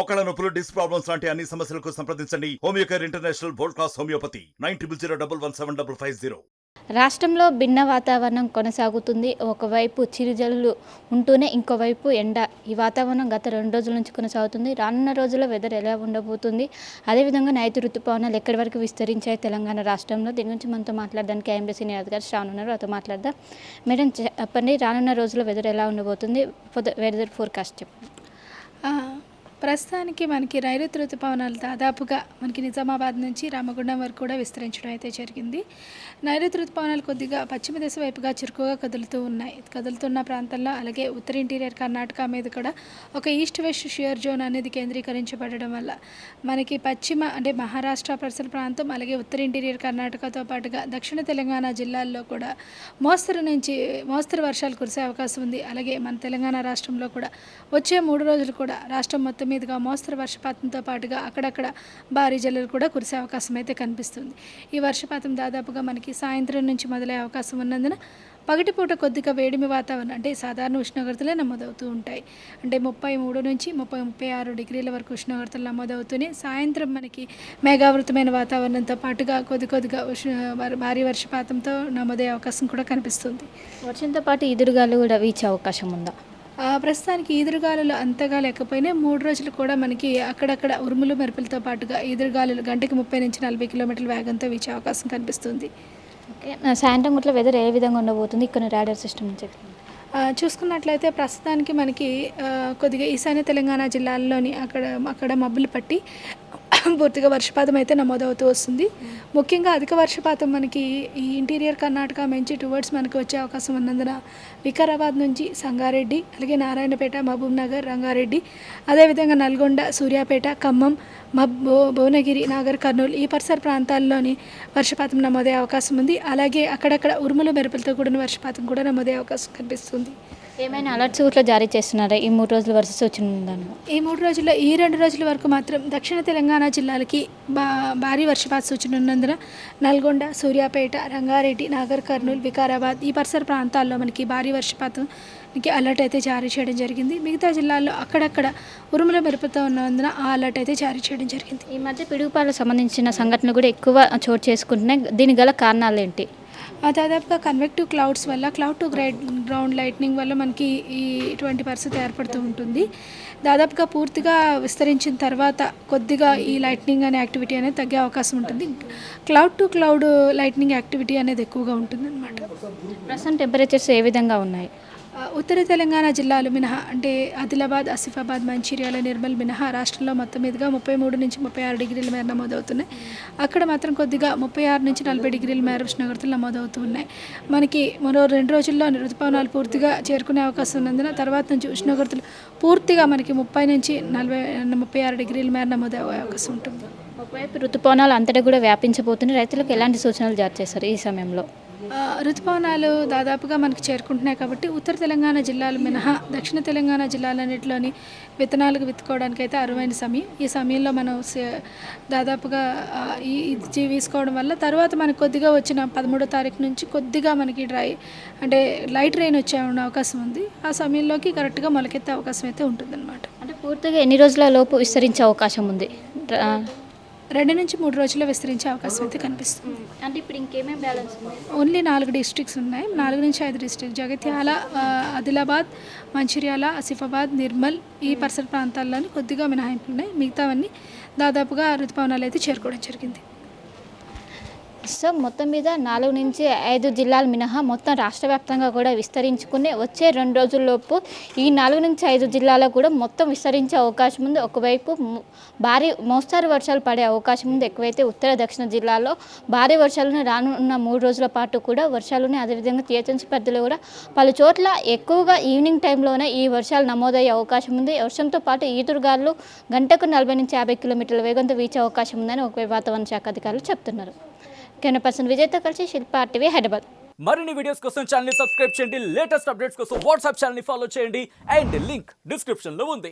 మోకాళ్ళ నొప్పులు, disc problems లాంటి అన్ని సమస్యలకు సంప్రదించండి Homeocare international world class homeopathy 9001175550. రాష్ట్రంలో భిన్న వాతావరణం కొనసాగుతుంది. ఒకవైపు చిరుజల్లు ఉంటూనే ఇంకోవైపు ఎండ. ఈ వాతావరణం గత 2 రోజుల నుంచి కొనసాగుతుంది. రానున్న రోజుల్లో వెదర్ ఎలా ఉండబోతుంది, అదేవిధంగా నైరుతి రుతుపవనాలు ఎక్కడి వరకు విస్తరించాయి తెలంగాణ రాష్ట్రంలో, దీని గురించి మనతో మాట్లాడడానికి ఐఎండీ సీనియర్ అధికారి శ్రావణ్ ఉన్నారు. అతో మాట్లాడదాం. మేడం చెప్పండి, రానున్న రోజుల్లో వెదర్ ఎలా ఉండబోతుంది, వెదర్ ఫోర్కాస్ట్ చెప్పండి. ప్రస్తుతానికి మనకి నైరుతి ఋతుపవనాలు దాదాపుగా మనకి నిజామాబాద్ నుంచి రామగుండం వరకు కూడా విస్తరించడం అయితే జరిగింది. నైరుతి ఋతుపవనాలు కొద్దిగా పశ్చిమ దిశ వైపుగా చురుకుగా కదులుతున్న ప్రాంతంలో, అలాగే ఉత్తర ఇంటీరియర్ కర్ణాటక మీద కూడా ఒక ఈస్ట్ వెస్ట్ షియర్ జోన్ అనేది కేంద్రీకరించబడడం వల్ల మనకి పశ్చిమ అంటే మహారాష్ట్ర పరిసర ప్రాంతం, అలాగే ఉత్తర ఇంటీరియర్ కర్ణాటకతో పాటుగా దక్షిణ తెలంగాణ జిల్లాల్లో కూడా మోస్తరు వర్షాలు కురిసే అవకాశం ఉంది. అలాగే మన తెలంగాణ రాష్ట్రంలో కూడా వచ్చే 3 రోజులు కూడా రాష్ట్రం మొత్తం మీదుగా మోస్తరు వర్షపాతంతో పాటుగా అక్కడక్కడ భారీ జల్లులు కూడా కురిసే అవకాశం అయితే కనిపిస్తుంది. ఈ వర్షపాతం దాదాపుగా మనకి సాయంత్రం నుంచి మొదలయ్యే అవకాశం ఉన్నందున పగటిపూట కొద్దిగా వేడిమి వాతావరణం అంటే సాధారణ ఉష్ణోగ్రతలే నమోదవుతూ ఉంటాయి. అంటే 33 నుంచి 36 డిగ్రీల వరకు ఉష్ణోగ్రతలు నమోదవుతూనే సాయంత్రం మనకి మేఘావృతమైన వాతావరణంతో పాటుగా కొద్దిగా భారీ వర్షపాతంతో నమోదయ్యే అవకాశం కూడా కనిపిస్తుంది. వర్షంతో పాటు ఈదురుగాలు కూడా వీచే అవకాశం ఉందా? ప్రస్తుతానికి ఈదురుగాలులు అంతగా లేకపోయినా 3 రోజులు కూడా మనకి అక్కడక్కడ ఉరుములు మెరుపులతో పాటుగా ఈదురుగాలులు గంటకి 30 నుంచి 40 కిలోమీటర్ల వేగంతో వీచే అవకాశం కనిపిస్తుంది. ఓకే, సాయంత్రం గుట్ల వెదర్ ఏ విధంగా ఉండబోతుంది ఇక్కడ రాడార్ సిస్టమ్ నుంచి? చూసుకున్నట్లయితే ప్రస్తుతానికి మనకి కొద్దిగా ఈశాన్య తెలంగాణ జిల్లాల్లోని అక్కడ మబ్బులు పట్టి పూర్తిగా వర్షపాతం అయితే నమోదవుతూ వస్తుంది. ముఖ్యంగా అధిక వర్షపాతం మనకి ఈ ఇంటీరియర్ కర్ణాటక నుంచి టువర్డ్స్ మనకు వచ్చే అవకాశం ఉన్నందున వికారాబాద్ నుంచి సంగారెడ్డి, అలాగే నారాయణపేట, మహబూబ్ నగర్, రంగారెడ్డి, అదేవిధంగా నల్గొండ, సూర్యాపేట, ఖమ్మం, భువనగిరి, నాగర్ కర్నూలు ఈ పరిసర ప్రాంతాల్లోని వర్షపాతం నమోదయ్యే అవకాశం ఉంది. అలాగే అక్కడక్కడ ఉరుములు మెరుపులతో కూడిన వర్షపాతం కూడా నమోదయ్యే అవకాశం కనిపిస్తుంది. ఏమైనా అలర్ట్స్ కూడా జారీ చేస్తున్నారా ఈ 3 రోజుల వర్ష సూచన ఉందని? ఈ 3 రోజుల్లో ఈ 2 రోజుల వరకు మాత్రం దక్షిణ తెలంగాణ జిల్లాలకి భారీ వర్షపాత సూచన ఉన్నందున నల్గొండ, సూర్యాపేట, రంగారెడ్డి, నాగర్ కర్నూలు, వికారాబాద్ ఈ పరిసర ప్రాంతాల్లో మనకి భారీ వర్షపాతంకి అలర్ట్ అయితే జారీ చేయడం జరిగింది. మిగతా జిల్లాల్లో అక్కడక్కడ ఉరుముల మెరుపుతో ఉన్నందున ఆ అలర్ట్ అయితే జారీ చేయడం జరిగింది. ఈ మధ్య పిడుగుపాలకు సంబంధించిన సంఘటనలు కూడా ఎక్కువ చోటు చేసుకుంటున్నాయి. దీనికి గల కారణాలు ఏంటి? దాదాపుగా కన్వెక్టివ్ క్లౌడ్స్ వల్ల, క్లౌడ్ టు గ్రౌండ్ లైట్నింగ్ వల్ల మనకి ఇటువంటి పరిస్థితి ఏర్పడుతూ ఉంటుంది. దాదాపుగా పూర్తిగా విస్తరించిన తర్వాత కొద్దిగా ఈ లైట్నింగ్ అనే యాక్టివిటీ అనేది తగ్గే అవకాశం ఉంటుంది. Cloud to cloud lightning activity అనేది ఎక్కువగా ఉంటుంది అన్నమాట. ప్రస్తుతం టెంపరేచర్స్ ఏ విధంగా ఉన్నాయి? ఉత్తర తెలంగాణ జిల్లాలు మినహా అంటే ఆదిలాబాద్, ఆసిఫాబాద్, మంచిర్యాల, నిర్మల్ మినహా రాష్ట్రంలో మొత్తం మీదుగా 33 నుంచి 36 డిగ్రీల మేర నమోదవుతున్నాయి. అక్కడ మాత్రం కొద్దిగా 36 నుంచి 40 డిగ్రీల మేర ఉష్ణోగ్రతలు నమోదవుతూ ఉన్నాయి. మనకి మరో 2 రోజుల్లో ఋతుపవనాలు పూర్తిగా చేరుకునే అవకాశం ఉన్నందున తర్వాత నుంచి ఉష్ణోగ్రతలు పూర్తిగా మనకి 30 నుంచి 36 డిగ్రీల మేర నమోదయ్యే అవకాశం ఉంటుంది. ఒకవైపు ఋతుపవనాలు అంతటా కూడా వ్యాపించబోతున్నాయి. రైతులకు ఎలాంటి సూచనలు జారీ చేస్తారు ఈ సమయంలో? ఋతుపవనాలు దాదాపుగా మనకి చేరుకుంటున్నాయి కాబట్టి ఉత్తర తెలంగాణ జిల్లాలు మినహా దక్షిణ తెలంగాణ జిల్లాలన్నింటిలోని విత్తనాలకు విత్తుకోవడానికి అయితే అరువైన సమయం. ఈ సమయంలో మనం దాదాపుగా ఇది వేసుకోవడం వల్ల తర్వాత మనకు కొద్దిగా వచ్చిన 13వ తారీఖు నుంచి కొద్దిగా మనకి అంటే లైట్ రెయిన్ వచ్చే అవకాశం ఉంది. ఆ సమయంలోకి కరెక్ట్గా మొలకెత్తే అవకాశం అయితే ఉంటుందన్నమాట. అంటే పూర్తిగా ఎన్ని రోజుల లోపు విస్తరించే అవకాశం ఉంది? 2 నుంచి 3 రోజుల్లో విస్తరించే అవకాశం అయితే కనిపిస్తుంది. అంటే ఇప్పుడు ఇంకేమేమి బ్యాలెన్స్ ఉన్నాయి? ఓన్లీ 4 డిస్ట్రిక్ట్స్ ఉన్నాయి. 4 నుంచి 5 డిస్ట్రిక్ట్ జగిత్యాల, ఆదిలాబాద్, మంచిర్యాల, ఆసిఫాబాద్, నిర్మల్ ఈ పరిసర ప్రాంతాల్లోని కొద్దిగా మినహాయింపులు ఉన్నాయి. మిగతావన్నీ దాదాపుగా ఋతుపవనాలు అయితే చేరుకోవడం జరిగింది. సో మొత్తం మీద 4 నుంచి 5 జిల్లాలు మినహా మొత్తం రాష్ట్ర వ్యాప్తంగా కూడా విస్తరించుకుని వచ్చే 2 రోజుల్లోపు ఈ 4 నుంచి 5 జిల్లాలో కూడా మొత్తం విస్తరించే అవకాశం ఉంది. ఒకవైపు భారీ మోస్తారు వర్షాలు పడే అవకాశం ఉంది. ఎక్కువైతే ఉత్తర దక్షిణ జిల్లాలో భారీ వర్షాలను రానున్న 3 రోజుల పాటు కూడా వర్షాలునే. అదేవిధంగా జిహెచ్ఎంసీ పరిధిలో కూడా పలు చోట్ల ఎక్కువగా ఈవినింగ్ టైంలోనే ఈ వర్షాలు నమోదయ్యే అవకాశం ఉంది. వర్షంతో పాటు ఈదురుగాలు గంటకు 40 నుంచి 50 కిలోమీటర్ల వేగంతో వీచే అవకాశం ఉందని ఒకవైపు వాతావరణ శాఖ అధికారులు చెప్తున్నారు. కెమెరా విజయ్తో కలిసి శిల్పా టీవీ హైదరాబాద్. మరిన్ని వీడియోస్ కోసం ఛానల్ ని సబ్స్క్రైబ్ చేయండి. లేటెస్ట్ అప్డేట్స్ కోసం వాట్సాప్ ఛానల్ ని ఫాలో చేయండి. అండ్ లింక్ డిస్క్రిప్షన్ లో ఉంది.